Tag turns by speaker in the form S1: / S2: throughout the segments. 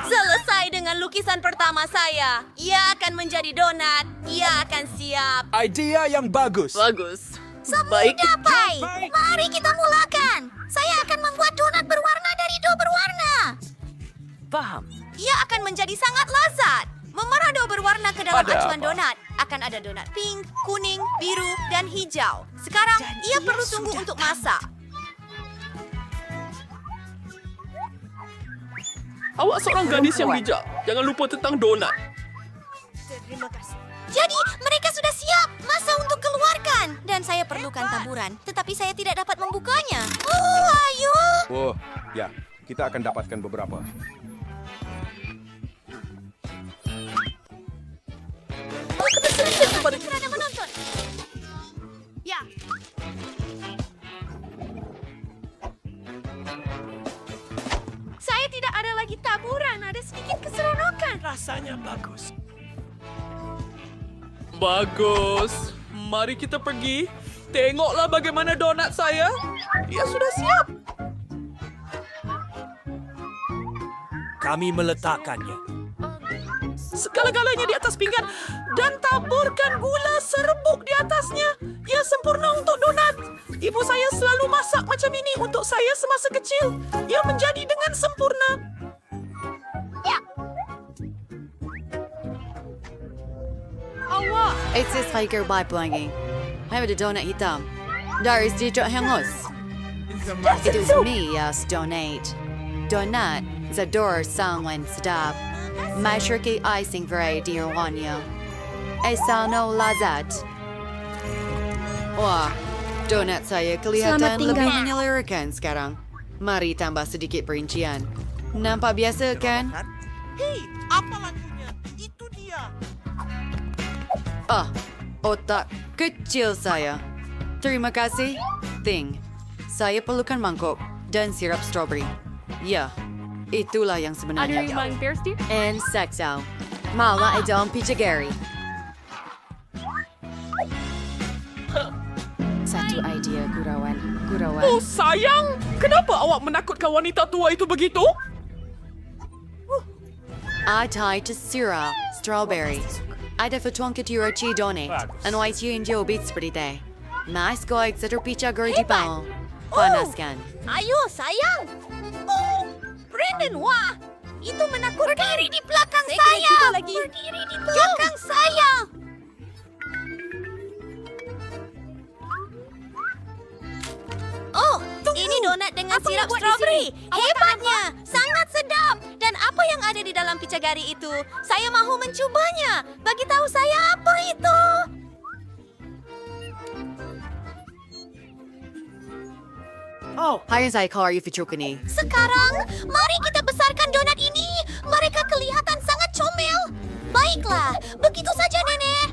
S1: Selesai dengan lukisan pertama saya. Ia akan menjadi donat. Ia akan siap.
S2: Idea yang bagus.
S3: Bagus.
S1: Baik. Pai, mari kita mulakan. Saya akan membuat donat berwarna dari dough berwarna.
S3: Paham.
S1: Ia akan menjadi sangat lezat. Memerah dough berwarna ke dalam
S2: Ada
S1: acuan
S2: apa?
S1: donat. Akan ada donat pink, kuning, biru, dan hijau. Sekarang, ia perlu tunggu untuk masak.
S3: Awak seorang gadis yang bijak. Jangan lupa tentang donat.
S1: Terima kasih. Jadi, mereka sudah siap. Masa untuk keluarkan. Dan saya perlukan taburan. Tetapi saya tidak dapat membukanya. Oh, ayo.
S2: Oh, ya. Kita akan dapatkan beberapa.
S1: Oh, kebetulan kepada kerana menonton. Ya. Saya tidak ada lagi taburan. Ada sedikit keseronokan.
S3: Rasanya bagus. Bagus. Mari kita pergi. Tengoklah bagaimana donat saya. Ia sudah siap.
S4: Kami meletakkannya.
S3: Segala-galanya di atas pinggan dan taburkan gula serbuk di atasnya. Ia sempurna untuk donat. Ibu saya selalu masak macam ini untuk saya semasa kecil. Ia menjadi dengan sempurna.
S5: It's this hiker by Blangy. Have a donut hitam. There is Dietrich Hengos. It is me, yes, donate. Donut is a door someone sedap. Masyarakat icing variety irwanya. Esano lazat. Wah, donut saya kelihatan lebih menyelerakan sekarang. Mari tambah sedikit perincian. Nampak biasa kan?
S4: Hei, apa lagunya? Itu dia.
S5: Ah, otak kecil saya. Terima kasih. Thing. Saya perlukan mangkuk dan sirup strawberry. Ya, itulah yang sebenarnya. And sexo. Mala edom pichagari. Satu idea, Gurawan. Gurawan.
S3: Oh sayang, kenapa awak menakutkan wanita tua itu begitu?
S5: I tied to syrup, strawberry. Ada fatuan ketura chi donate. An white you in Joe beats pretty day. Nice goig sa pichagari di pao. Panaskan.
S1: Ayo, sayang. Oh, Brandon, wah. Itu menakutkan. Berdiri di belakang saya. Berdiri di belakang saya. Oh, ini donat dengan sirup strawberry. Hebatnya, sangat sedap. Dan apa yang ada di dalam pichagari itu? Saya mahu mencobanya. Bagi tahu saya apa itu.
S5: Oh, hai saya call you fitrukani.
S1: Sekarang, mari kita besarkan donat ini. Mereka kelihatan sangat comel. Baiklah, begitu saja, Nenek.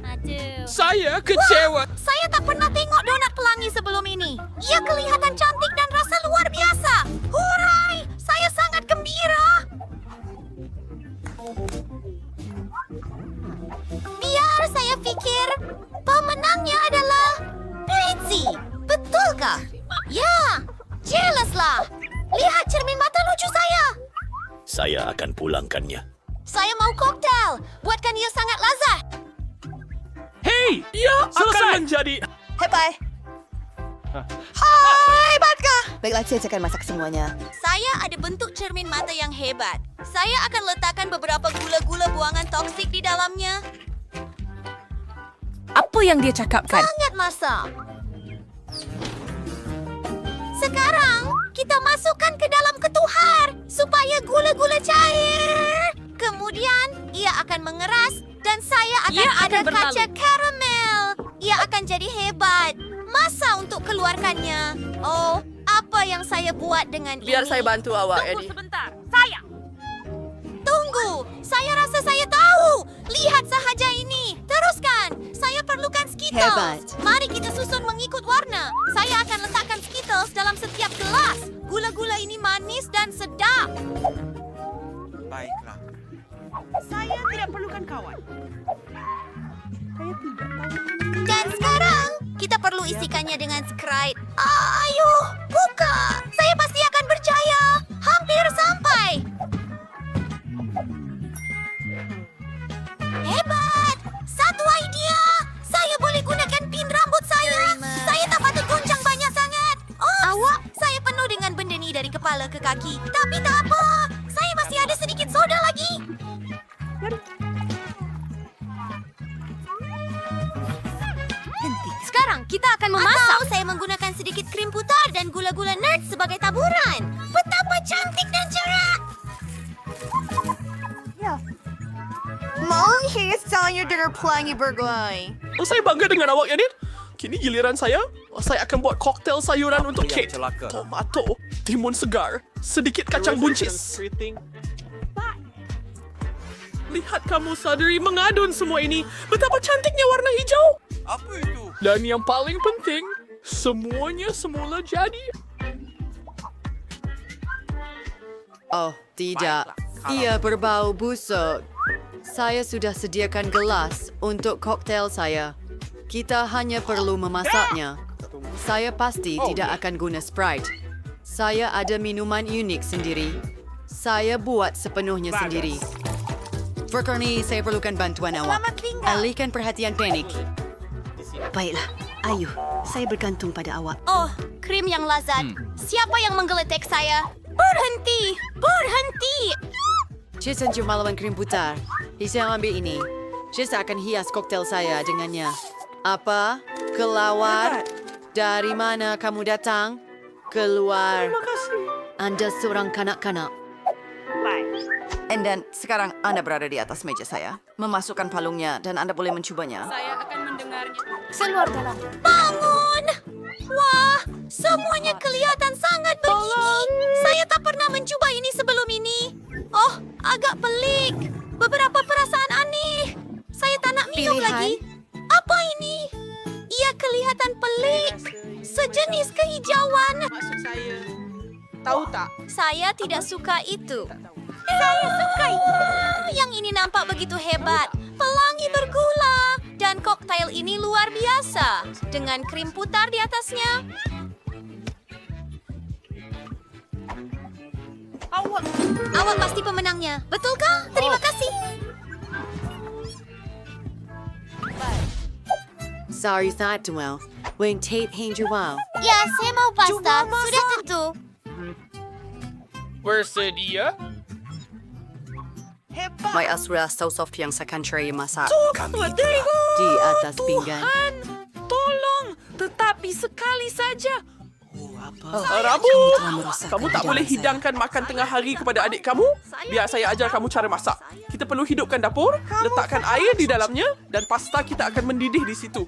S1: Aduh.
S3: Saya kecewa.
S1: Saya tak pernah tengok donat pelangi sebelum ini. Ia kelihatan cantik dan rasa luar biasa. Hurai! Saya sangat gembira. Biar saya pikir, pemenangnya adalah Ritzy. Betulkah? Ya, jelaslah. Lihat cermin mata lucu saya.
S4: Saya akan pulangkannya.
S1: Saya mau koktail. Buatkan ia sangat lazat.
S3: Hei, ia akan menjadi...
S6: Hai, Hai, Batka. Baiklah, saya akan masak semuanya.
S1: Saya ada bentuk cermin mata yang hebat. Saya akan letakkan beberapa gula-gula buangan toksik di dalamnya.
S7: Apa yang dia cakapkan?
S1: Sangat masak. Sekarang, kita masukkan ke dalam ketuhar supaya gula-gula cair. Kemudian, ia akan mengeras dan saya akan
S7: Ia akan
S1: ada
S7: berlalu.
S1: kaca karamel. Ia akan jadi hebat. Masa untuk keluarkannya? Oh, apa yang saya buat dengan ini?
S3: Biar saya bantu awak,
S7: Tunggu
S3: Eddie.
S7: sebentar. Saya.
S1: Tunggu, saya rasa saya tahu. Lihat sahaja ini. Teruskan. Saya perlukan Skittles.
S6: Hebat.
S1: Mari kita susun mengikut warna. Saya akan letakkan Skittles dalam setiap gelas. Gula-gula ini manis dan sedap.
S4: Baiklah.
S7: Saya tidak perlukan kawan.
S1: Dan sekarang, kita perlu isikannya dengan Sprite. Ayo, buka. Saya pasti akan berjaya. Hampir sampai. lagi. Tapi tak apa. Saya masih ada sedikit soda lagi. Sekarang kita akan memasak. Atau saya menggunakan sedikit krim putar dan gula-gula nut sebagai taburan. Betapa cantik dan cerah.
S6: Menghiyasnya dengan pelangi bergelai.
S3: Saya bangga dengan awak, Yadin. Kini giliran saya. Saya akan buat koktel sayuran untuk
S2: yang
S3: Kate.
S2: celaka?
S3: Tomato, timun segar, sedikit kacang buncis. Lihat kamu, saudari, mengadun semua ini. Betapa cantiknya warna hijau.
S2: Apa itu?
S3: Dan yang paling penting, semuanya semula jadi.
S5: Oh, tidak. Ia berbau busuk. Saya sudah sediakan gelas untuk koktel saya. Kita hanya perlu memasaknya. Saya pasti tidak akan guna Sprite. Saya ada minuman unik sendiri. Saya buat sepenuhnya sendiri. Perkara ini saya perlukan bantuan awak.
S1: Selamat tinggal.
S5: Alihkan perhatian panik.
S6: Baiklah, ayo. Saya bergantung pada awak.
S1: Oh, krim yang lazat. Siapa yang menggeletek saya? Berhenti! Berhenti!
S5: Jason cuma lawan krim putar. Saya ambil ini. Jason akan hias koktel saya dengannya. Apa? Kelawar? Dari mana kamu datang? Keluar.
S3: Terima kasih.
S5: Anda seorang kanak-kanak.
S6: Dan sekarang Anda berada di atas meja saya. Memasukkan palungnya dan Anda boleh mencubanya.
S1: Bangun! Wah, semuanya kelihatan sangat bergigi. Saya tak pernah mencoba ini sebelum ini. Oh, agak pelik. Beberapa perasaan aneh. Saya tak nak minum
S5: Pilihan?
S1: lagi. Apa ini? Ia kelihatan pelik. Sejenis kehijauan.
S3: Maksud saya, tahu tak?
S1: Saya tidak suka itu. Saya suka itu. Yang ini nampak begitu hebat. Pelangi bergula. Dan koktail ini luar biasa. Dengan krim putar di atasnya. Awak pasti pemenangnya. Betulkah? Terima kasih.
S5: Sorry, tak well. Wing tape hinjual.
S1: Ya, saya mau pasta. Sudah tentu.
S4: Bersedia?
S6: May asura saus yang saya akan cari masak.
S5: Di atas pinggan.
S3: Tolong, tetapi sekali saja. Rabu,
S6: merosak
S3: kamu tak
S6: hidangan
S3: boleh
S6: saya.
S3: hidangkan makan tengah hari kepada adik kamu? Biar saya ajar kamu cara masak. Kita perlu hidupkan dapur, letakkan air di dalamnya, dan pasta kita akan mendidih di situ.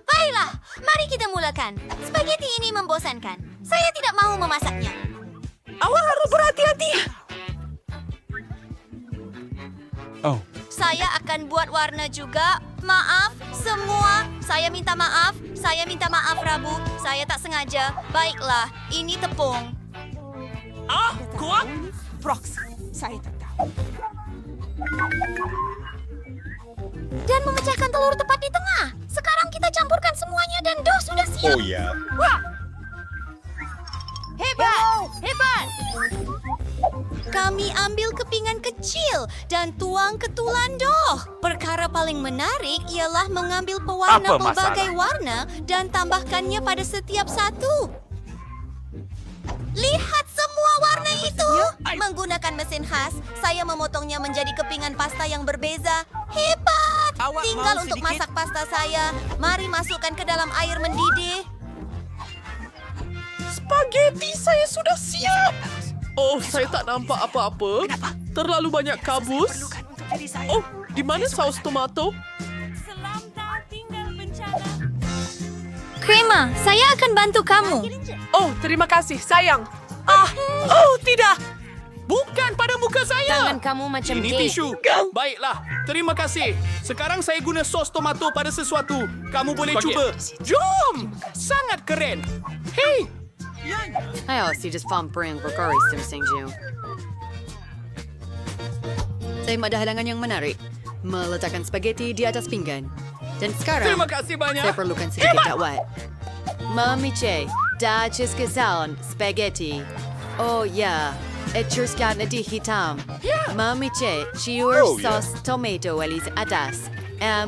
S1: Baiklah, mari kita mulakan. Spaghetti ini membosankan. Saya tidak mau memasaknya.
S3: Awak harus berhati-hati.
S2: Oh,
S1: Saya akan buat warna juga. Maaf, semua. Saya minta maaf. Saya minta maaf, Rabu. Saya tak sengaja. Baiklah, ini tepung.
S3: Kuat?
S7: Saya tak tahu.
S1: Dan memecahkan telur tepat di tengah. Sekarang kita campurkan semuanya dan dough sudah siap.
S2: oh ya.
S1: Hebat! Hebat! Kami ambil kepingan kecil dan tuang ke tulan dough. Perkara paling menarik ialah mengambil pewarna
S2: Apa masalah?
S1: pelbagai warna dan tambahkannya pada setiap satu. Lihat semua warna itu. Menggunakan mesin khas, saya memotongnya menjadi kepingan pasta yang berbeza. Hebat!
S4: Awak
S1: Tinggal
S4: mau
S1: untuk
S4: sedikit?
S1: masak pasta saya. Mari masukkan ke dalam air mendidih.
S3: Spaghetti saya sudah siap. Oh, saya tak nampak apa-apa. Terlalu banyak kabus. Oh, di mana saus tomato?
S1: Krema, saya akan bantu kamu.
S3: Oh, terima kasih, sayang. Oh, tidak. Bukan pada muka saya.
S1: Tangan kamu macam
S4: Ini
S1: gay.
S4: tisu. Baiklah, terima kasih. Sekarang saya guna sos tomato pada sesuatu. Kamu boleh cuba. Jom! Sangat keren. Hei!
S5: Ayo, si just faham perang berkori Singju. Saya ada halangan yang menarik. Meletakkan spaghetti di atas pinggan. Dan sekarang,
S4: Terima kasih banyak.
S5: saya perlukan sedikit dakwat. Mamiche, dacis kesaun spaghetti. Oh ya, ecuruskan di hitam. Mamiche, ciur
S2: Oh, ya.
S5: sos tomato alis atas.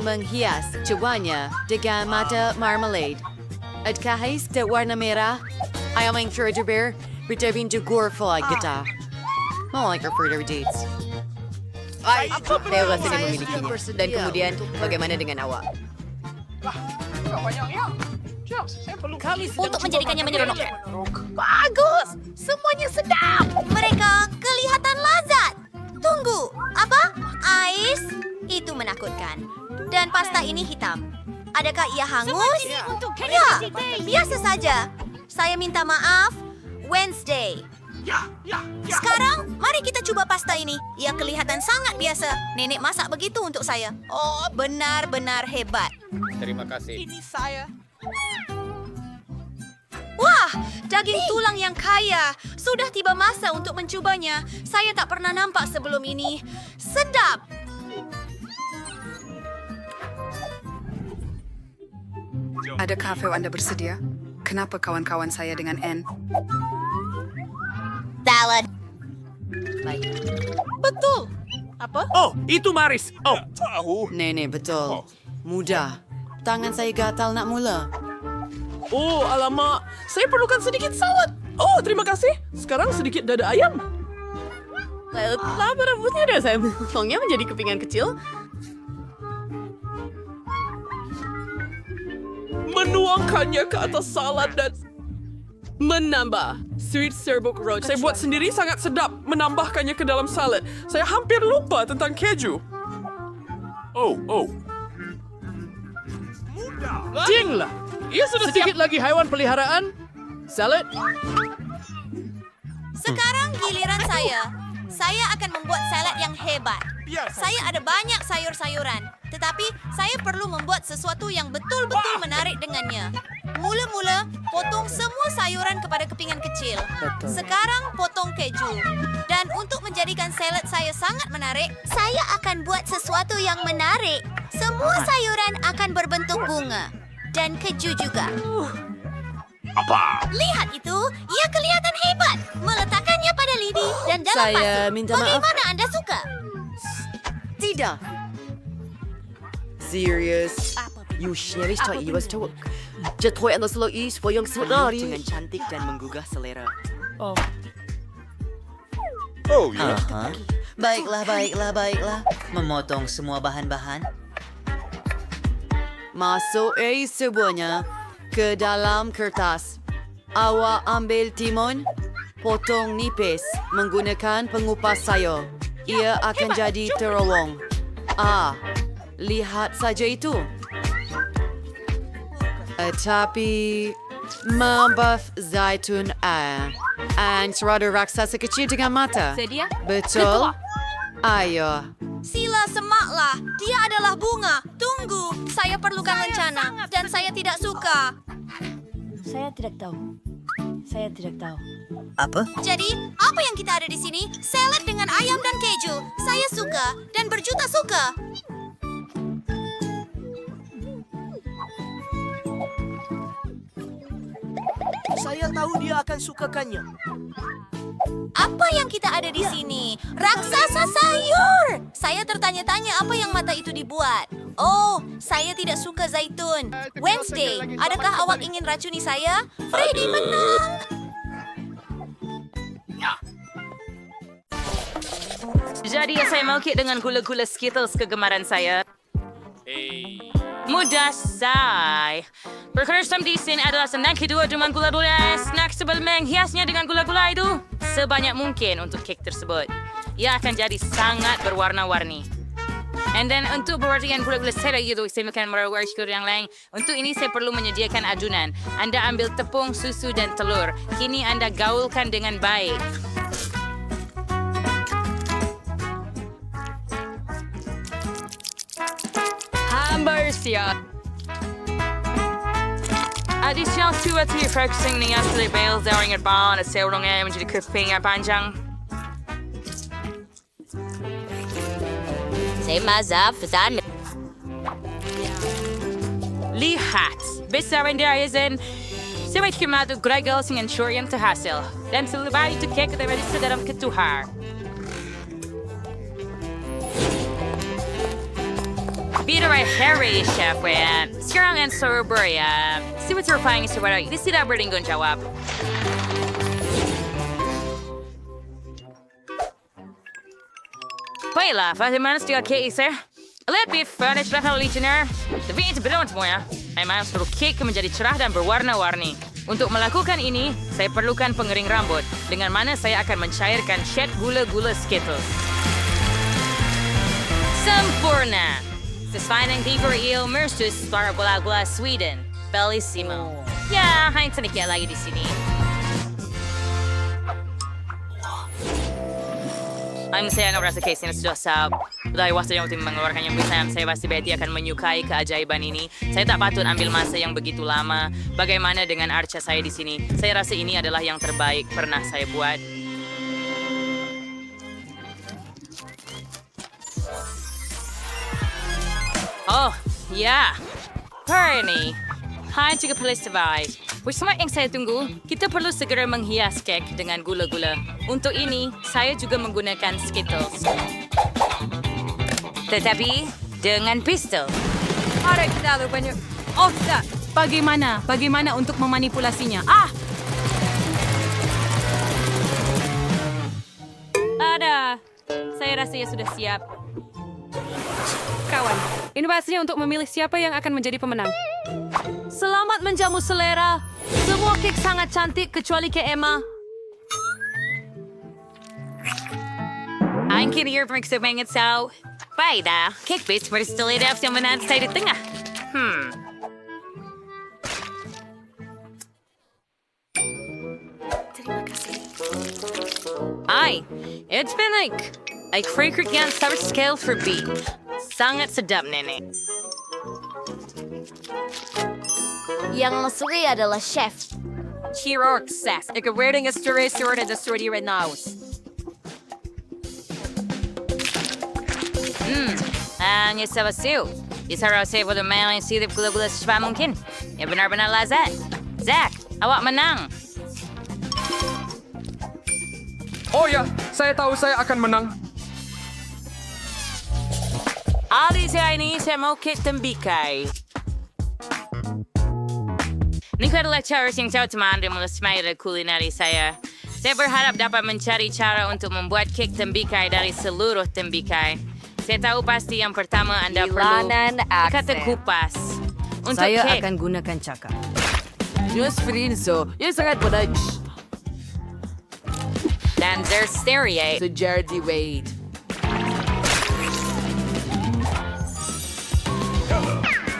S5: Menghias cubanya dengan mata marmalade. At kahis de warna merah, Ayaw maing Trader Bear, Bitabing Jugurful kita. Oh, like our further dates.
S6: Ay, tayo kasi na memiliki niya. Dan kemudian, bagaimana dengan awak?
S1: Untuk menjadikannya menyeronok. Bagus! Semuanya sedap! Mereka kelihatan lazat. Tunggu, apa? Ais? Itu menakutkan. Dan pasta ini hitam. Adakah ia hangus? Ya, biasa saja. Saya minta maaf. Wednesday. Sekarang, mari kita coba pasta ini. Ia kelihatan sangat biasa. Nenek masak begitu untuk saya. Oh, benar-benar hebat.
S4: Terima kasih.
S7: Ini saya.
S1: Wah, daging tulang yang kaya. Sudah tiba masa untuk mencobanya. Saya tak pernah nampak sebelum ini. Sedap.
S8: Ada kafe Anda bersedia? Kenapa kawan-kawan saya dengan N?
S1: Salad.
S7: Betul. Apa?
S4: Oh, itu Maris. Oh,
S2: Tahu.
S5: Nenek, betul. Mudah. Tangan saya gatal nak mula.
S3: Oh, alamak. Saya perlukan sedikit salad. Oh, terima kasih. Sekarang sedikit dada ayam.
S6: Lama rambutnya dah saya potongnya menjadi kepingan kecil.
S3: Menuangkannya ke atas salad dan menambah sweet serbuk roach. Saya buat sendiri sangat sedap. Menambahkannya ke dalam salad. Saya hampir lupa tentang keju.
S2: Oh.
S4: jinglah. Ia sudah sedikit lagi haiwan peliharaan. Salad.
S1: Sekarang giliran saya. Saya akan membuat salad yang hebat. Saya ada banyak sayur-sayuran. Tetapi saya perlu membuat sesuatu yang betul-betul menarik dengannya. Mula-mula, potong semua sayuran kepada kepingan kecil. Sekarang potong keju. Dan untuk menjadikan salad saya sangat menarik, saya akan buat sesuatu yang menarik. Semua sayuran akan berbentuk bunga. Dan keju juga.
S2: Apa?
S1: Lihat itu, ia kelihatan hebat. Meletakkannya pada lidi dan dalam
S5: Saya
S1: pasu.
S5: minta maaf.
S1: Bagaimana Anda suka?
S5: Tidak. Serius. Nyaris tak iwas tawak. Jatuh yang selalu is, yang sebenarnya.
S6: Dengan cantik dan menggugah selera.
S2: Oh, ya.
S9: Baiklah. Memotong semua bahan-bahan.
S5: Masuk semuanya ke dalam kertas. Awak ambil timun, potong nipis menggunakan pengupas sayur. Ia akan jadi terowong. Lihat saja itu. Tapi membuff zaitun serada raksasa kecil dengan mata.
S7: Sedia?
S5: Betul? Ayo.
S1: Sila semaklah. Dia adalah bunga. Tunggu. Saya perlukan rencana. Dan saya tidak suka.
S10: Saya tidak tahu.
S9: Apa?
S1: Jadi, apa yang kita ada di sini? Salad dengan ayam dan keju. Saya suka. Dan berjuta suka.
S3: Saya tahu dia akan sukakannya.
S1: Apa yang kita ada di sini? Raksasa sayur! Saya tertanya-tanya apa yang mata itu dibuat. Oh, saya tidak suka zaitun. Wednesday, adakah awak ingin racuni saya? Freddy menang!
S10: Jadi saya mau kek dengan gula-gula Skittles kegemaran saya. Mudah say. Berkersam di sini adalah snack kedua dengan gula-gula. Snack sebelum menghiasnya dengan gula-gula itu sebanyak mungkin untuk kek tersebut. Ia akan jadi sangat berwarna-warni. And then untuk perhatian gula-gula saya itu saya makan merawat yang lain. Untuk ini saya perlu menyediakan adunan. Anda ambil tepung, susu dan telur. Kini Anda gaulkan dengan baik. Hamburger siap. Additional 2 atau focusing ni asli bales dari ngerbang at seorangnya menjadi keping yang panjang.
S1: Saya mazaf, dan
S10: Lihat, besar dia izin. Saya kematu Gregel dengan short yang terhasil. Dan selepas itu kek kita berisi dalam ketuhar. Biar Harry, Chef Wan. Sekarang yang serba ya. Si what's terrifying is what I. This tidak berdinggung jawab. Baiklah, bagaimana setiap kek, sir? Lebih furnish bakal listener. Tapi itu belum semuanya. Saya mau suruh kek menjadi cerah dan berwarna-warni. Untuk melakukan ini, saya perlukan pengering rambut, dengan mana saya akan mencairkan cat gula-gula Skittles. Sempurna! Sesuai dengan tipe il mersus para gula-gula Sweden. Bellissimo. Ya, hanya sedikit lagi di sini. Saya rasa case ini sudah sab. Dari waktu yang untuk mengeluarkan yang bisa, saya pasti Betty akan menyukai keajaiban ini. Saya tak patut ambil masa yang begitu lama. Bagaimana dengan arca saya di sini? Saya rasa ini adalah yang terbaik pernah saya buat. Oh, ya. Perni. Hai juga pelis terbaik. Bersama yang saya tunggu, kita perlu segera menghias kek dengan gula-gula. Untuk ini, saya juga menggunakan Skittles. Tetapi, dengan pistol.
S7: Ada kita banyak. Oh, tidak.
S1: Bagaimana? Bagaimana untuk memanipulasinya? Ada. Saya rasa ia sudah siap.
S7: Kawan, ini bahasanya untuk memilih siapa yang akan menjadi pemenang.
S1: Selamat menjamu selera. Semua kek sangat cantik kecuali kek Emma.
S10: Ang kinier periksa banget sao. Baiklah, kek bits bersetelida yang menang saya di tengah.
S7: Terima kasih.
S10: Ay, it's been like a freaker yang summer scale for B. Sangat sedap, nenek.
S1: Yang masuri adalah chef.
S7: Chirurg says, ikaw-wearing a story sword at the studio right now.
S10: Ang isa basiw. Isa raw sa iba lumayan yung silip gula-gula sa siya mungkin. Ya benar-benar lazat. Zach, awak menang.
S3: Oh ya, saya tahu saya akan menang.
S10: Ali saya ini saya mau kek tembikay. Ini adalah cara yang jauh teman dari melasmai kulinari saya. Saya berharap dapat mencari cara untuk membuat kek tembikay dari seluruh tembikay. Saya tahu pasti yang pertama Anda perlu kata kupas. Untuk
S6: Saya
S10: kek.
S6: akan gunakan cakap. Just Frinzo, yang sangat bodoh.
S10: Dan Zersteria.
S6: Jardy Wade.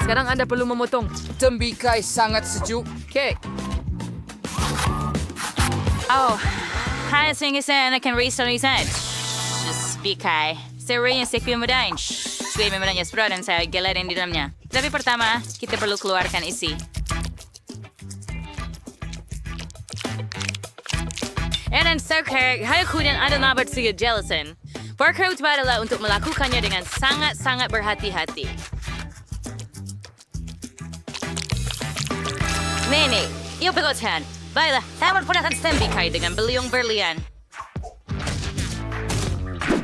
S7: Sekarang Anda perlu memotong.
S6: Tembikay sangat sejuk. Kek.
S10: Oh, hai saya ingin akan research. Just bikay. Saya yang sekalian mudahin. Saya memangnya sepuluh dan saya gelarin di dalamnya. Tapi pertama, kita perlu keluarkan isi. Dan sekarang, kemudian ada nabat saya jelasin. Workout adalah untuk melakukannya dengan sangat-sangat berhati-hati. Nenek, iyo pegotan. Baiklah, saya menggunakan tembikay dengan beliung berlian.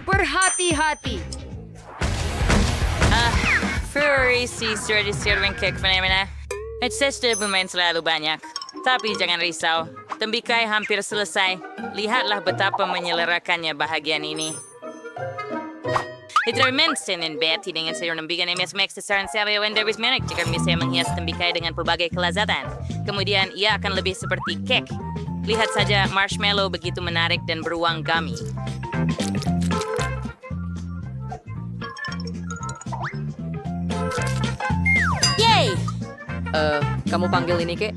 S7: Berhati-hati.
S10: Furry si serving cake mana-mana. Ancestor bermain selalu banyak. Tapi jangan risau, tembikay hampir selesai. Lihatlah betapa menyelerakannya bahagian ini. Ito mensen in Betty dengan sayur ng bigan ay mas meksasaran sa when there is manic jika misalnya menghias tembikay dengan pelbagai kelezatan. Kemudian ia akan lebih seperti cake. Lihat saja marshmallow begitu menarik dan beruang gummy.
S7: Yay!
S6: Kamu panggil ini, Kek?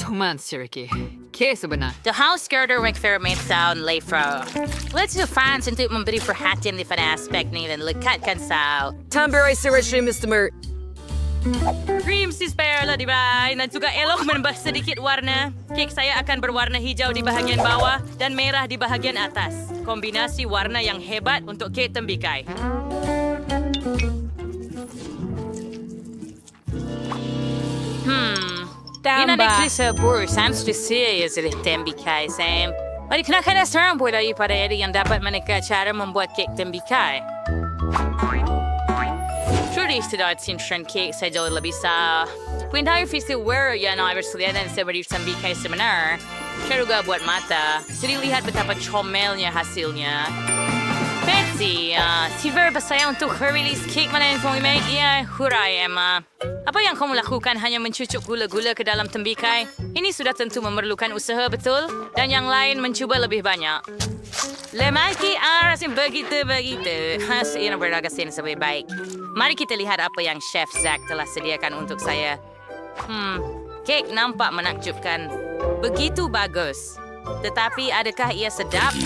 S8: Tuman, Siriki. Kek sebenar.
S10: The house girder make ferment sound leifro. Let's do fans untuk memberi perhatian di pada aspek ni dan lekatkan sao.
S6: Tamberai Sirashi, Mr. Mert.
S10: Cream si spare lah di ba? Dan juga elok menambah sedikit warna. Kek saya akan berwarna hijau di bahagian bawah dan merah di bahagian atas. Kombinasi warna yang hebat untuk kek tembikay. Yun ang sa bur, Sam's Lucia is it tembikay, Sam. Mari kinakadasarang po tayo para yang dapat menikah cara membuat kek tembikay. Trudy sedot sinshran cake sa jauh lebih sa. Puintay fisi where yan ay berseliatan sa beri tembikay sebenar. Saya juga buat mata. Jadi lihat betapa comelnya hasilnya. Betsy, si Verba saya untuk release cake mana yang kau make? Ya, hurai, Emma. Apa yang kamu lakukan hanya mencucuk gula-gula ke dalam tembikai? Ini sudah tentu memerlukan usaha, betul? Dan yang lain mencuba lebih banyak. Lemaki rasanya begitu. Saya nak beragasin sebaik baik. Mari kita lihat apa yang Chef Zack telah sediakan untuk saya. Kek nampak menakjubkan. Begitu bagus. Tetapi adakah ia sedap?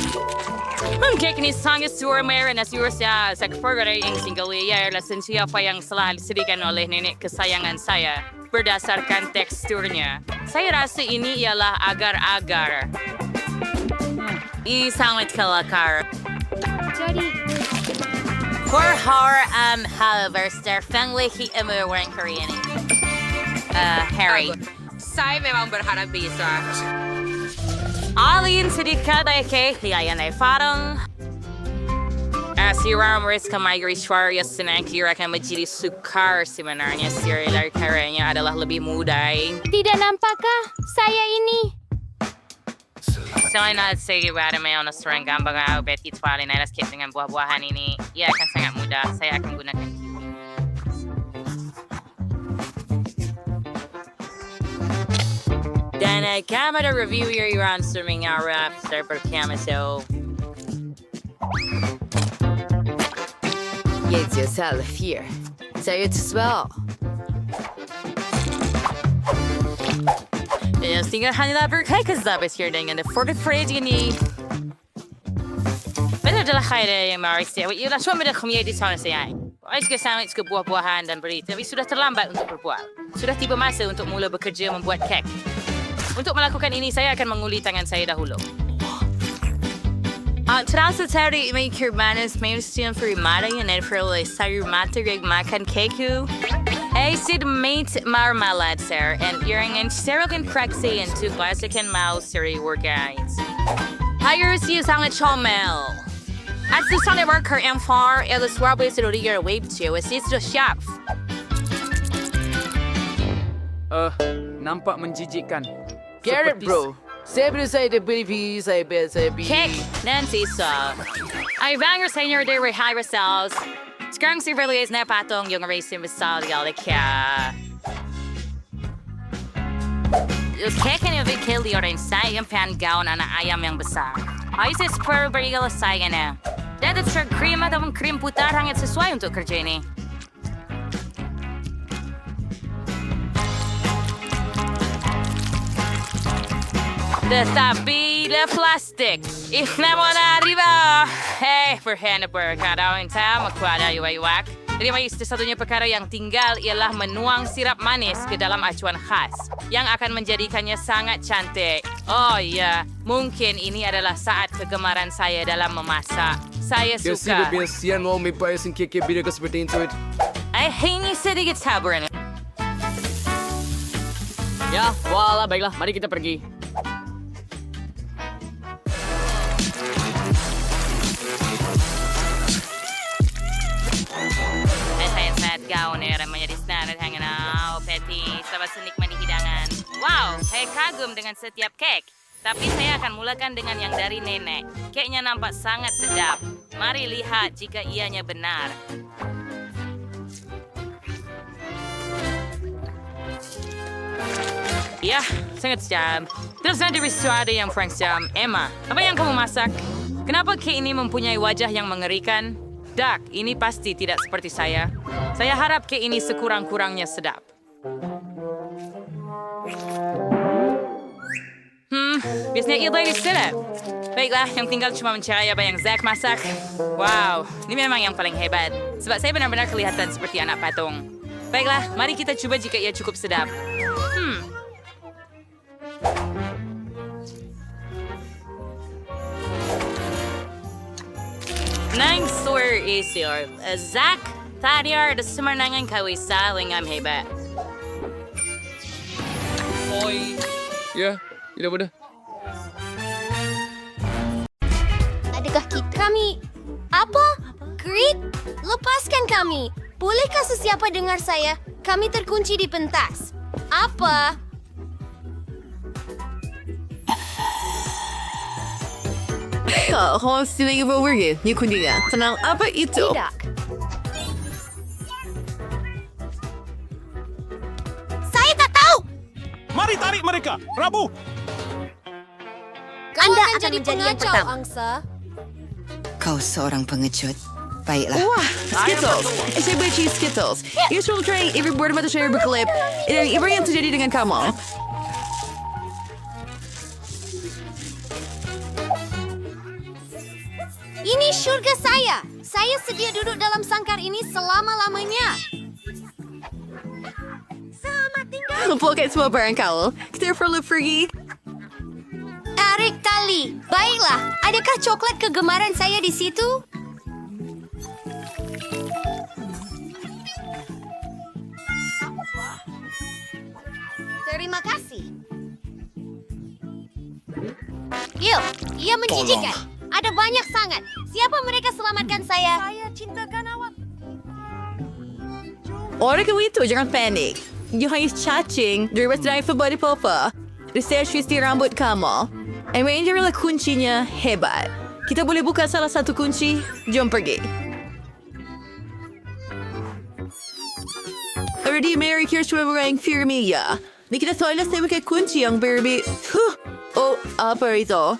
S10: Kek ini sangat sumer dan saya percaya yang single layer lasan siapa yang telah disediakan oleh nenek kesayangan saya. Berdasarkan teksturnya. Saya rasa ini ialah agar-agar. Ini sangat kelakar.
S1: Jadi,
S10: however, Fengli orang Korean. Harry.
S7: Saya memang berharap bisa.
S10: Alin sedikit kay hiayan ay parang si Ramirez kamay Suarez sinangkira kan menjadi sukar sebenarnya serial karyanya adalah lebih muda.
S1: tidak nampakkah saya ini?
S10: Saya nak segera may ono serang gambar Betty Twali na las dengan buah-buahan ini. Ia akan sangat mudah. Saya akan gunakan kiwi. Dan camera reviewer yang streaming Arab server camera so.
S5: Jetzt yourself here. Say it as well.
S10: Yang tinggal hanya berkaitan here dengan the forget phrase ini. Benar adalah kaya yang maris ya. Ialah suami dan kami di sana saya. Ais kesangat ke buah-buahan dan beri, tapi sudah terlambat untuk berbual. Sudah tiba masa untuk mula bekerja membuat kek. Untuk melakukan ini, saya akan menguli tangan saya dahulu. Terasa tadi may kirmanas may ustian for imadang yan for sayur matag makan keku. Sid mate marmalade sir and yang sterile kan craxy and two classic and mouse siri workouts. Higher si sangat chomel. At sa sana worker and far el swabwe sa rodiger wave to assist the chef.
S3: Nampak menjijikkan.
S11: Garrett bro, saya beri saya
S10: Kek Nancy sa. Ay banger senior de high results. Sekarang si Verlies na patong yung racing result yalik kaya. Kek ni Vikil di orang saya yung pangaon na ayam yang besar. Ay si Spur berigal saya na. Dapat sa cream at ang cream putar hangit sesuai untuk kerja ini. Tetapi the plastic. Ifna mo na arriba. Hey, perhana berkadau entah makuada iwaiwak. Jadi may satu-satunya perkara yang tinggal ialah menuang sirap manis ke dalam acuan khas yang akan menjadikannya sangat cantik. Oh ya, mungkin ini adalah saat kegemaran saya dalam memasak. Saya suka.
S11: Sian mau may payasin keke bila ka seperti itu.
S10: Ini sedikit sabar.
S3: Ya, wala, baiklah. Mari kita pergi.
S10: Gaun era menjadi standar hanging out, Betty, sama senikmati hidangan. Wow, saya kagum dengan setiap kek. Tapi saya akan mulakan dengan yang dari nenek. Keknya nampak sangat sedap. Mari lihat jika ianya benar. Ya, sangat sedap. Terus ada sesuatu yang Frank jam. Emma, apa yang kamu masak? Kenapa kek ini mempunyai wajah yang mengerikan? Duck, ini pasti tidak seperti saya. Saya harap kek ini sekurang-kurangnya sedap. Biasanya ia ini sedap. Baiklah, yang tinggal cuma mencari apa yang Zack masak. Wow, ini memang yang paling hebat. Sebab saya benar-benar kelihatan seperti anak patung. Baiklah, mari kita coba jika ia cukup sedap. Nang swear isyor. Zack, tadi ada semenangan kawisa lingam hebat.
S11: Oi. Ya, tidak mudah.
S1: Adakah kami? Apa? Grit? Lepaskan kami. Bolehkah sesiapa dengar saya? Kami terkunci di pentas. Apa?
S11: Kau sini over here. Ni kundinya. Tenang, apa itu?
S1: Tidak. Saya tak tahu.
S2: Mari tarik mereka. Rabu.
S1: Anda akan jadi pengacau, angsa.
S5: Kau seorang pengecut. Baiklah.
S11: Wah, Skittles. Saya benci Skittles. Ia selalu try every board mata saya berkelip. Apa yang terjadi dengan kamu?
S1: Ini syurga saya. Saya sedia duduk dalam sangkar ini selama-lamanya. Selamat tinggal.
S11: Kumpulkan semua barang kau. Kita perlu pergi.
S1: Tarik tali. Baiklah, adakah coklat kegemaran saya di situ? Terima kasih. Yuk, ia menjijikan. Ada banyak sangat. Siapa mereka selamatkan saya? Saya cintakan awak.
S11: Orang kamu itu jangan panik. You hanya cacing dari restoran body papa. Research di rambut kamu. And Ranger adalah kuncinya hebat. Kita boleh buka salah satu kunci. Jom pergi. Already Mary Kirschman orang Firmia. Ni kita soalnya saya pakai kunci yang berbeda. Oh, apa itu?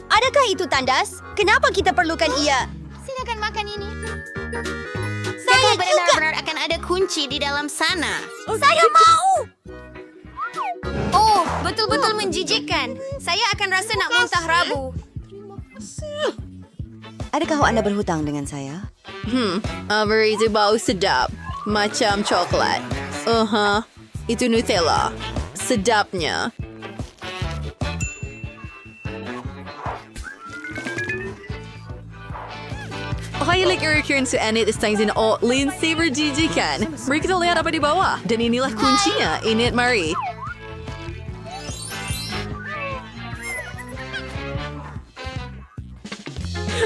S1: Adakah itu tandas? Kenapa kita perlukan ia? Silakan makan ini. Saya benar-benar akan ada kunci di dalam sana. Saya mau! Oh, betul-betul menjijikkan. Saya akan rasa nak muntah Rabu.
S5: Adakah Anda berhutang dengan saya?
S11: Itu bau sedap. Macam coklat. Itu Nutella. Sedapnya. Highlight your recurrence to Enid is thanks in all Lean Saver GG kan. Mari kita lihat apa di bawah. Dan inilah kuncinya. Enid, mari.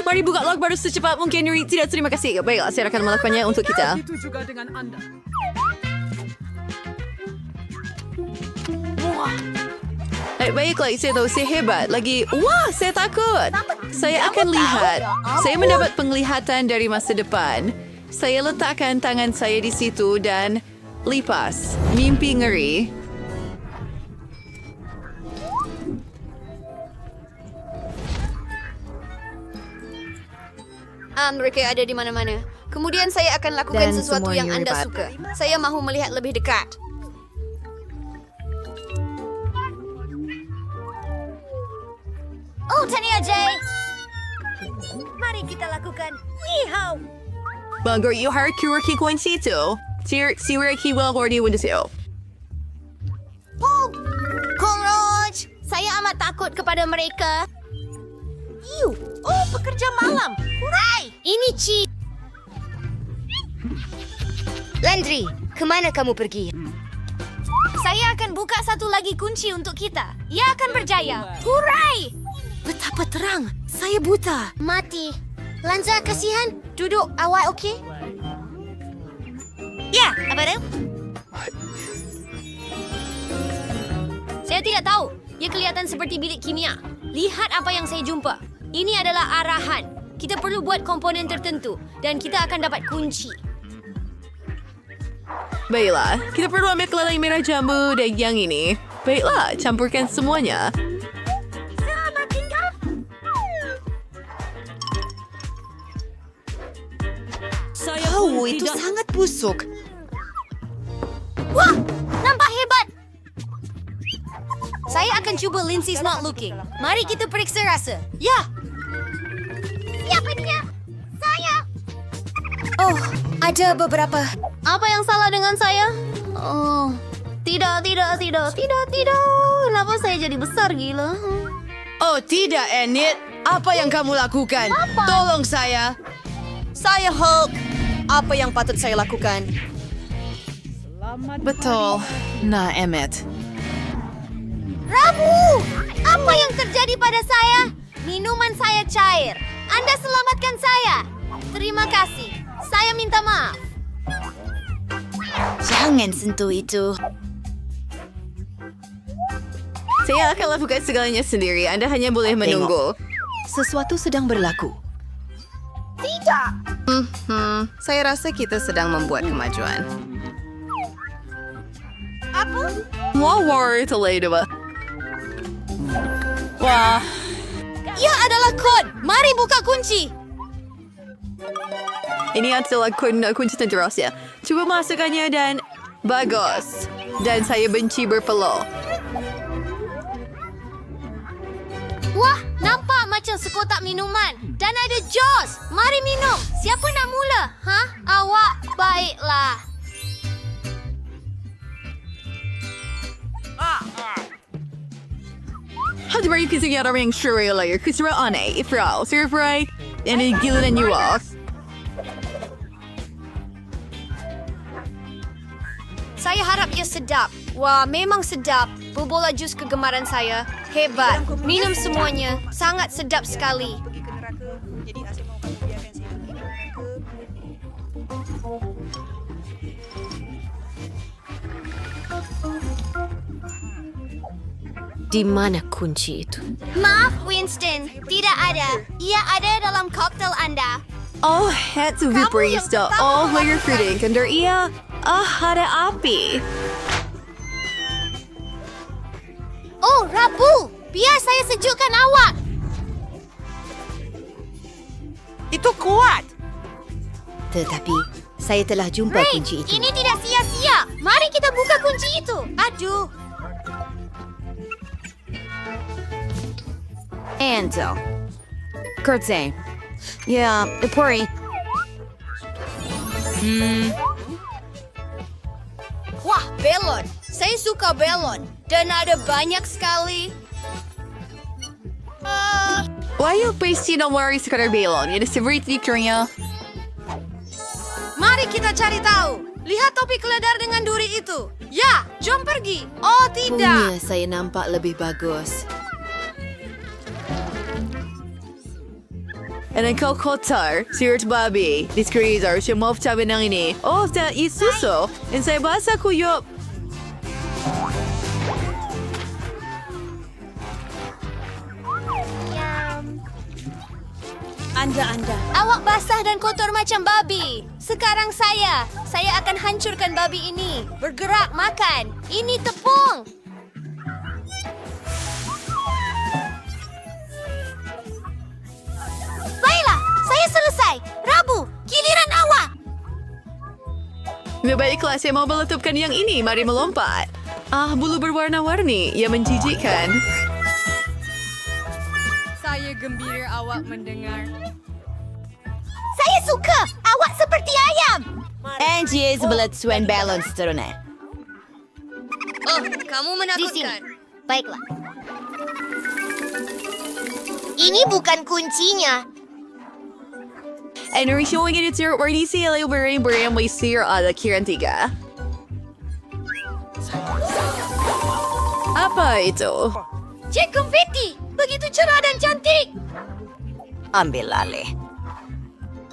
S11: Mari buka log baru secepat mungkin. Yuri, tidak, terima kasih. Baiklah, saya akan melakukannya untuk kita.
S3: Itu juga dengan Anda.
S11: Baiklah, saya tahu saya hebat. Lagi, wah, saya takut. Saya akan lihat. Saya mendapat penglihatan dari masa depan. Saya letakkan tangan saya di situ dan lipas. Mimpi ngeri.
S1: Mereka ada di mana-mana. Kemudian saya akan lakukan
S5: Dan
S1: sesuatu yang
S5: semuanya
S1: anda
S5: hebat.
S1: suka. Saya mahu melihat lebih dekat. Oh, Tania Jay. Mari kita lakukan. Yeehaw!
S11: Bago you harus kuraki kunci itu. Siwira kiwal kordi windows itu.
S1: Cockroach! Saya amat takut kepada mereka. Iu! Oh, pekerja malam! Hurai! Ini Ci. Landry, kemana kamu pergi? Saya akan buka satu lagi kunci untuk kita. Ia akan berjaya. Hurai! Betapa terang. Saya buta. Mati. Lanza, kasihan. Duduk. Awak okey? Ya, apa dia? Saya tidak tahu. Ia kelihatan seperti bilik kimia. Lihat apa yang saya jumpa. Ini adalah arahan. Kita perlu buat komponen tertentu. Dan kita akan dapat kunci.
S11: Baiklah, kita perlu ambil kelalai merah jambu dan yang ini. Baiklah, campurkan semuanya.
S1: Selamat tinggal.
S5: Oh, itu sangat busuk.
S1: Wah, nampak hebat. Saya akan cuba Lindsay's not looking. Mari kita periksa rasa. Ya. Siapa dia? Saya. Oh, ada beberapa. Apa yang salah dengan saya? Oh, tidak. Kenapa saya jadi besar gila?
S11: Oh tidak, Enid. Apa yang kamu lakukan?
S1: Apa?
S11: Tolong saya.
S1: Saya Hulk. Apa yang patut saya lakukan?
S11: Betul. Nah, Emmett.
S1: Rabu! Apa yang terjadi pada saya? Minuman saya cair. Anda selamatkan saya. Terima kasih. Saya minta maaf.
S5: Jangan sentuh itu.
S11: Saya akan lakukan segalanya sendiri. Anda hanya boleh menunggu.
S6: Sesuatu sedang berlaku.
S11: Saya rasa kita sedang membuat kemajuan. War terlalu dua. Wah,
S1: Ia adalah kod. Mari buka kunci.
S11: ini adalah kunci terus ya. Cuba masukkannya dan bagus. Dan saya benci berpeluh.
S1: Wah, nampak macam sekotak minuman. Dan ada jos. Mari minum. Siapa nak mula? Hah? Awak? Baiklah.
S11: Hadi bari kita orang yang syurga layer. Kusura aneh. Ifrau. Surfrai. Ini gila dan yuak.
S1: Saya harap ia sedap. Wah, memang sedap. Berbola jus kegemaran saya. Hebat. Minum semuanya. Sangat sedap sekali.
S7: Di mana kunci itu?
S1: Maaf, Winston. Tidak ada. Ia ada dalam koktel Anda.
S11: Oh, itu viparista. Oh, layer fruiting. Kandar iya. Ada api.
S1: Oh, Rabu. Biar saya sejukkan awak.
S3: Itu kuat.
S7: Tetapi, saya telah jumpa
S1: Ray,
S7: kunci itu.
S1: ini tidak sia-sia. Mari kita buka kunci itu. Aduh.
S7: Enzo. Kurze. Ya, Puri.
S1: Wah, belon. Saya suka belon. Dan ada banyak sekali.
S11: Why you pastry nomor sekadar belon? Ini seperti dikiranya.
S1: Mari kita cari tahu. Lihat topi keledar dengan duri itu. Ya, jom pergi. Oh, tidak.
S7: Punya saya nampak lebih bagus.
S11: And then kau kotor, sirt babi, discrezer, siya mau cabai ng ini. Oh, sa isuso. And saya basa ko yop.
S1: Anda. Awak basah dan kotor macam babi. Sekarang saya akan hancurkan babi ini. Bergerak, makan. Ini tepung. Baiklah, saya selesai. Rabu, giliran awak.
S11: Baiklah, saya mau meletupkan yang ini. Mari melompat. Bulu berwarna-warni. Ya menjijikkan.
S8: Saya gembira awak mendengar.
S1: Saya suka. Awak seperti ayam.
S7: Angie sebelah swan balance turunnya.
S1: Oh, kamu menakutkan. Di sini. Baiklah. Ini bukan kuncinya.
S11: And we're showing it to where you see a little beri may sir ada kiran tiga. Apa itu?
S1: Cek konfeti. Begitu cerah dan cantik.
S7: Ambil alih.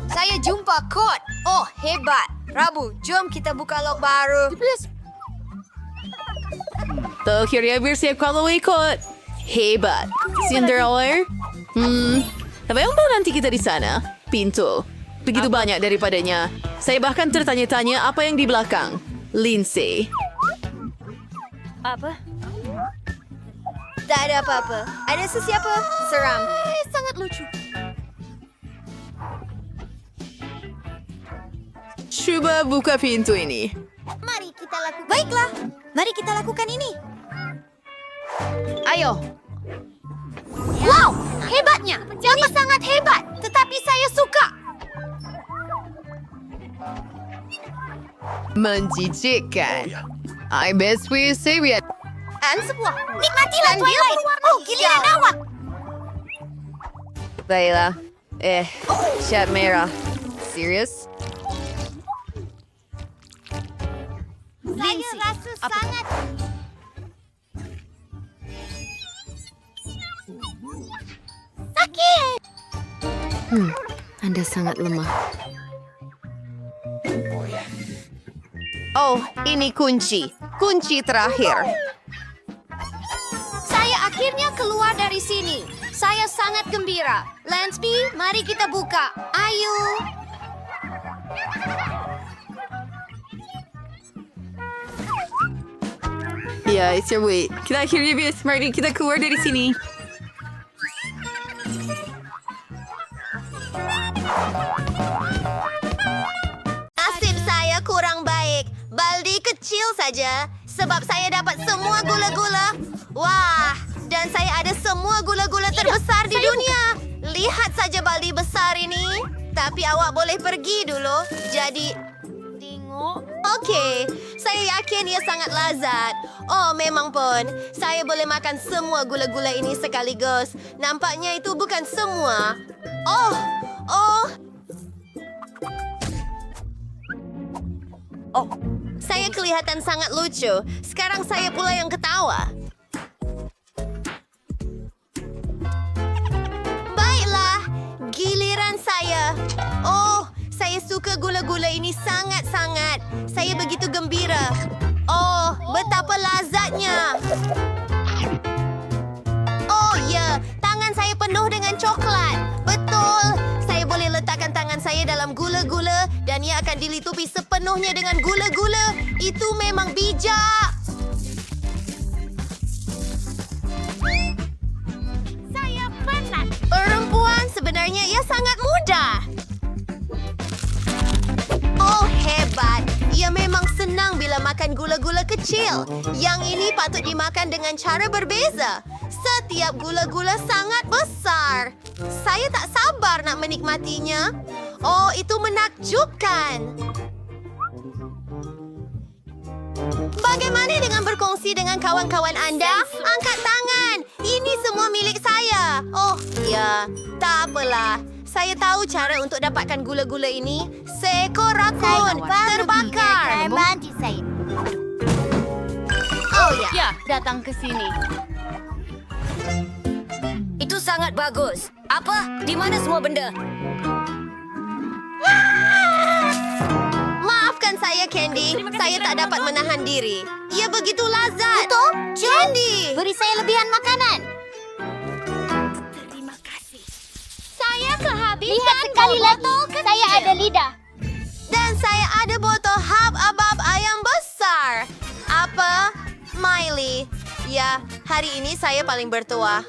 S1: Saya jumpa kod. Oh, hebat. Rabu, jom kita buka log baru.
S11: To kira bersih kalau ikut. Hebat. Cinderella? Nabayang ba nanti kita di sana? Pintu. Begitu banyak daripadanya. Saya bahkan tertanya-tanya apa yang di belakang. Lindsay.
S1: Apa? Tak ada apa-apa. Ada sesiapa? Seram. Sangat lucu.
S11: Coba buka pintu ini.
S1: Mari kita lakukan. Baiklah. Mari kita lakukan ini.
S7: Ayo.
S1: Wow, hebatnya. Ini sangat hebat. Tetapi saya suka.
S11: Menjijikkan. I best we say it.
S1: Dan sebuah. Nikmatilah Twilight. Oh, giliran awak.
S11: Baiklah. Cat merah. Serius?
S1: Saya rasa sangat... Sakit.
S7: Anda sangat lemah.
S6: Oh, ini kunci. Kunci terakhir.
S1: Saya akhirnya keluar dari sini. Saya sangat gembira. Lansby, mari kita buka. Ayo.
S11: Ya, it's your way. Kita akhirnya bis. Mari kita keluar dari sini.
S1: Nasib saya kurang baik. Baldi kecil saja. Sebab saya dapat semua gula-gula. Wah, dan saya ada semua gula-gula terbesar di dunia. Lihat saja baldi besar ini. Tapi awak boleh pergi dulu. Jadi, tengok. Okey, saya yakin ia sangat lazat. Oh, memang pun. Saya boleh makan semua gula-gula ini sekaligus. Nampaknya itu bukan semua. Oh. Saya kelihatan sangat lucu. Sekarang saya pula yang ketawa. Baiklah, giliran saya. Oh, saya suka gula-gula ini sangat-sangat. Saya begitu gembira. Oh, betapa lazatnya. Oh ya, tangan saya penuh dengan coklat. Betul. Saya boleh letakkan tangan saya dalam gula-gula dan ia akan dilitupi sepenuhnya dengan gula-gula. Itu memang bijak. Saya penat. Perempuan sebenarnya ia sangat mudah. Oh, hebat. Ia memang senang bila makan gula-gula kecil. Yang ini patut dimakan dengan cara berbeza. Setiap gula-gula sangat besar. Saya tak sabar nak menikmatinya. Oh, itu menakjubkan. Bagaimana dengan berkongsi dengan kawan-kawan anda? Angkat tangan. Ini semua milik saya. Oh, ya. Tak apalah. Saya tahu cara untuk dapatkan gula-gula ini. Seekor rakun terbakar. Oh ya, datang ke sini.
S12: Itu sangat bagus. Apa? Di mana semua benda?
S1: Maafkan saya, Candy. Saya tak dapat menahan diri. Ia begitu lazat. Betul? Candy! Beri saya lebihan makanan. Terima kasih. Saya kehabisan. Lihat sekali lagi. Saya ada lidah. Dan saya ada botol hab-abab ayam besar. Apa? Miley. Ya, hari ini saya paling bertuah.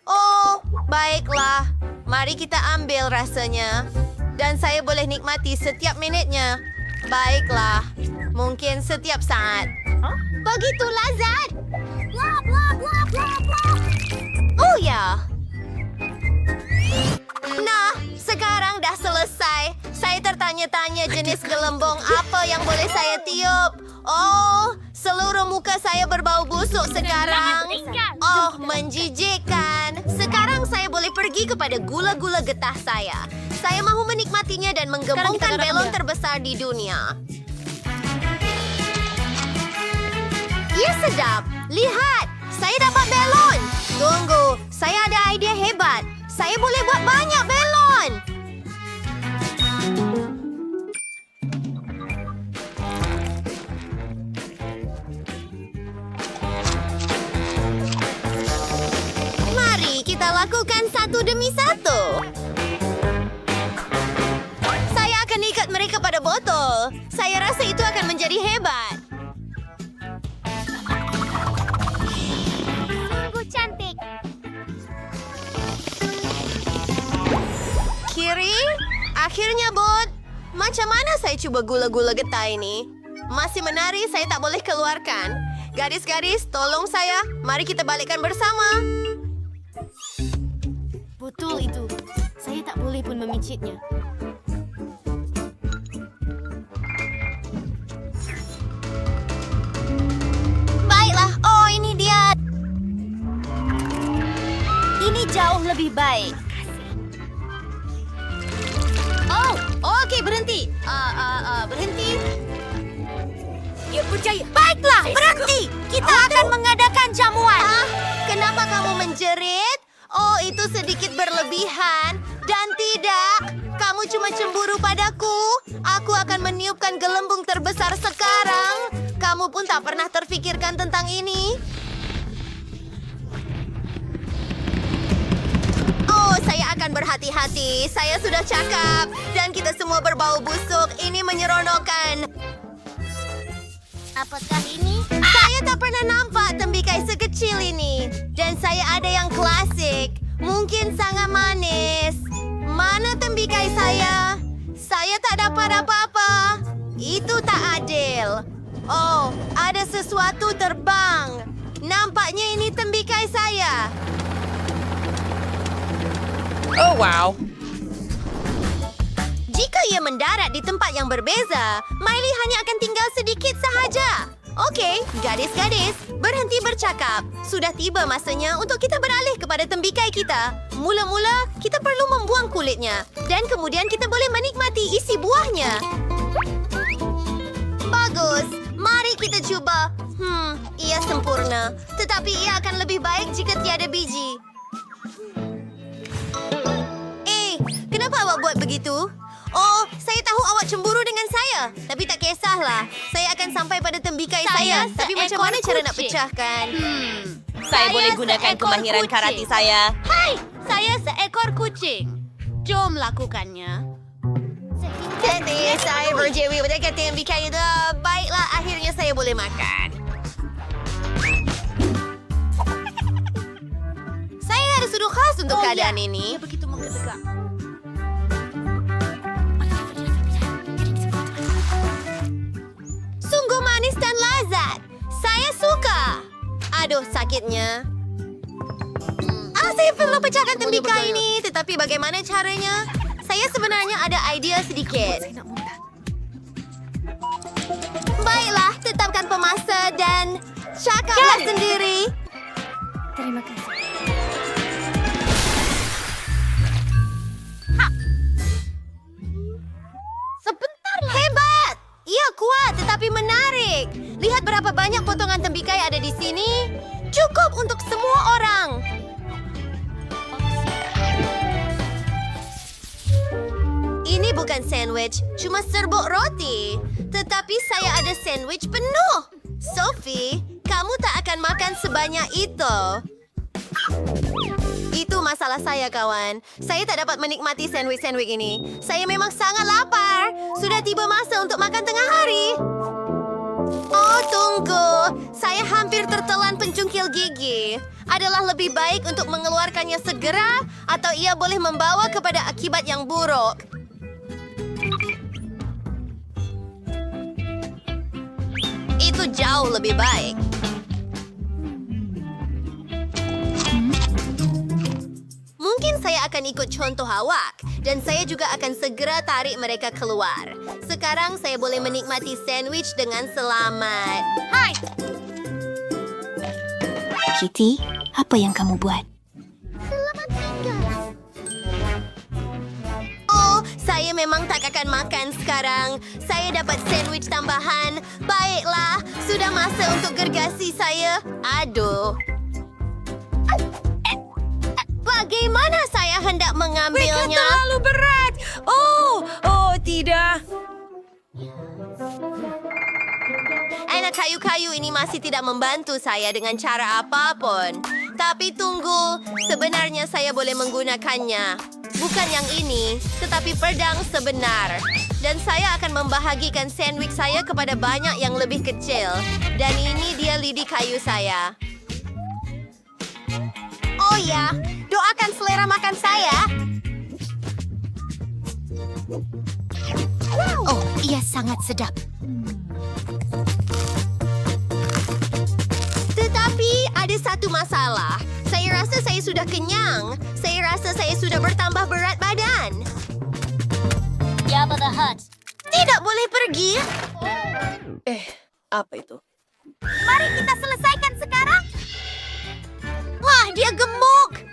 S1: Oh, baiklah. Mari kita ambil rasanya. Dan saya boleh nikmati setiap minitnya. Baiklah. Mungkin setiap saat. Begitu lazat. Blah, blah, blah, blah, blah. Oh ya. Nah, sekarang dah selesai. Saya tertanya-tanya jenis gelembung apa yang boleh saya tiup. Oh, seluruh muka saya berbau busuk sekarang. Oh, menjijikkan. Sekarang saya boleh pergi kepada gula-gula getah saya. Saya mahu menikmatinya dan menggembungkan belon terbesar di dunia. Ia sedap. Lihat, saya dapat belon. Tunggu, saya ada idea hebat. Saya boleh buat banyak belon. Mari kita lakukan satu demi satu. Saya akan ikat mereka pada botol. Saya rasa itu akan menjadi hebat. Sungguh cantik. Kiri, akhirnya bot. Macam mana saya cuba gula-gula getah ini? Masih menari, saya tak boleh keluarkan. Gadis-gadis, tolong saya. Mari kita balikkan bersama. Betul itu. Saya tak boleh pun memicitnya. Baiklah. Oh, ini dia. Ini jauh lebih baik. Oh, okey, berhenti. Berhenti.
S12: Ya, percaya.
S1: Baiklah, berhenti. Kita akan mengadakan jamuan. Kenapa kamu menjerit? Oh, itu sedikit berlebihan. Dan tidak, kamu cuma cemburu padaku. Aku akan meniupkan gelembung terbesar sekarang. Kamu pun tak pernah terfikirkan tentang ini. hati-hati. Saya sudah cakap. Dan kita semua berbau busuk. Ini menyeronokkan. Apakah ini? Saya tak pernah nampak tembikai sekecil ini. Dan saya ada yang klasik. Mungkin sangat manis. Mana tembikai saya? Saya tak dapat apa-apa. Itu tak adil. Oh, ada sesuatu terbang. Nampaknya ini tembikai saya.
S7: Oh, wow.
S1: Jika ia mendarat di tempat yang berbeza, Miley hanya akan tinggal sedikit sahaja. Okey, gadis-gadis, berhenti bercakap. Sudah tiba masanya untuk kita beralih kepada tembikai kita. Mula-mula, kita perlu membuang kulitnya. Dan kemudian kita boleh menikmati isi buahnya. Bagus, mari kita cuba. Ia sempurna. Tetapi ia akan lebih baik jika tiada biji. Kenapa awak buat begitu? Oh, saya tahu awak cemburu dengan saya. Tapi tak kisahlah. Saya akan sampai pada tembikai saya. Tapi macam mana cara nak pecahkan?
S7: Saya boleh gunakan kemahiran karate saya.
S1: Hai, saya seekor kucing. Jom lakukannya. Jadi, saya berjewi pada tembikai itu. Baiklah, akhirnya saya boleh makan. Saya ada sudut khas untuk keadaan ini. Ia begitu menggelegar. Sungguh manis dan lazat. Saya suka. Aduh, sakitnya. Saya perlu pecahkan tembikai ini. Tetapi bagaimana caranya? Saya sebenarnya ada idea sedikit. Baiklah, tetapkan pemasa dan cakaplah sendiri. Terima kasih. Sebentarlah. Hebat! Ia kuat tetapi menarik. Lihat berapa banyak potongan tembikai ada di sini. Cukup untuk semua orang. Ini bukan sandwich, cuma serbuk roti. Tetapi saya ada sandwich penuh. Sophie, kamu tak akan makan sebanyak itu. Itu masalah saya, kawan. Saya tak dapat menikmati sandwich-sandwich ini. Saya memang sangat lapar. Sudah tiba masa untuk makan tengah hari. Oh, tunggu. Saya hampir tertelan pencungkil gigi. Adalah lebih baik untuk mengeluarkannya segera atau ia boleh membawa kepada akibat yang buruk. Itu jauh lebih baik. Mungkin saya akan ikut contoh awak dan saya juga akan segera tarik mereka keluar. Sekarang saya boleh menikmati sandwich dengan selamat. Hai! Kitty, apa yang kamu buat? Selamat tinggal. Oh, saya memang tak akan makan sekarang. Saya dapat sandwich tambahan. Baiklah, sudah masa untuk gergasi saya. Aduh. Bagaimana saya hendak mengambilnya?
S7: Mereka terlalu berat. Oh, tidak.
S1: Anak kayu-kayu ini masih tidak membantu saya dengan cara apapun. Tapi tunggu, sebenarnya saya boleh menggunakannya. Bukan yang ini, tetapi pedang sebenar. Dan saya akan membahagikan sandwich saya kepada banyak yang lebih kecil. Dan ini dia lidi kayu saya. Oh ya, doakan selera makan saya. Oh, ia sangat sedap. Tetapi ada satu masalah. Saya rasa saya sudah kenyang. Saya rasa saya sudah bertambah berat badan. Jabba the Hutt. Tidak boleh pergi.
S3: Apa itu?
S1: Mari kita selesaikan sekarang. Wah, dia gemuk.